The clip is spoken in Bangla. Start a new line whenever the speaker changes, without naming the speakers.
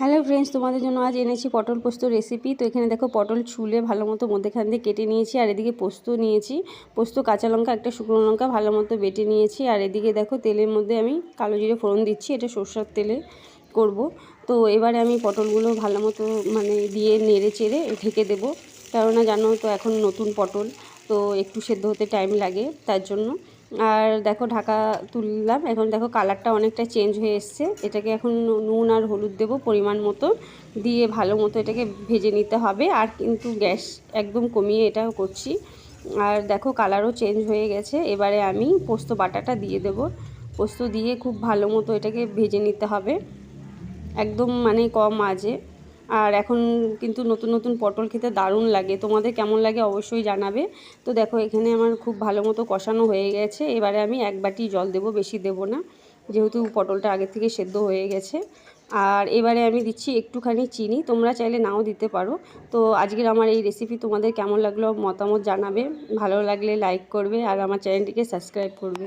হ্যালো ফ্রেন্ডস, তোমাদের জন্য আজ এনেছি পটল পোস্ত রেসিপি। তো এখানে দেখো পটল ছুলে ভালো মতো মধ্যেখান দিয়ে কেটে নিয়েছি, আর এদিকে পোস্ত নিয়েছি। পোস্ত, কাঁচা লঙ্কা, একটা শুকনো লঙ্কা ভালো মতো বেটে নিয়েছি। আর এদিকে দেখো তেলের মধ্যে আমি কালো জিরে ফোড়ন দিচ্ছি, এটা সরষের তেলে করব। তো এবারে আমি পটলগুলো ভালো মতো দিয়ে নেড়ে চেড়ে ঢেকে দেবো, কেননা জানো তো এখন নতুন পটল, তো একটু সেদ্ধ হতে টাইম লাগে, তার জন্য। আর দেখো ঢাকা তুললাম, এখন দেখো কালারটা অনেকটা চেঞ্জ হয়ে এসছে। এটাকে এখন নুন আর হলুদ দেবো পরিমাণ মতো, দিয়ে ভালো মতো এটাকে ভেজে নিতে হবে। আর কিন্তু গ্যাস একদম কমিয়ে এটা করছি। আর দেখো কালারও চেঞ্জ হয়ে গেছে। এবারে আমি পোস্ত বাটাটা দিয়ে দেবো। পোস্ত দিয়ে খুব ভালো মতো এটাকে ভেজে নিতে হবে, একদম কম আঁচে। আর এখন কিন্তু নতুন নতুন পটল খেতে দারুণ লাগে, তোমাদের কেমন লাগে অবশ্যই জানাবে। তো দেখো এখানে আমার খুব ভালো মতো কষানো হয়ে গেছে। এবারে আমি এক বাটি জল দেবো, বেশি দেবো না, যেহেতু পটলটা আগে থেকে সেদ্ধ হয়ে গেছে। আর এবারে আমি দিচ্ছি একটুখানি চিনি, তোমরা চাইলে নাও দিতে পারো। তো আজকের আমার এই রেসিপি তোমাদের কেমন লাগলো মতামত জানাবে, ভালো লাগলে লাইক করবে আর আমার চ্যানেলটিকে সাবস্ক্রাইব করবে।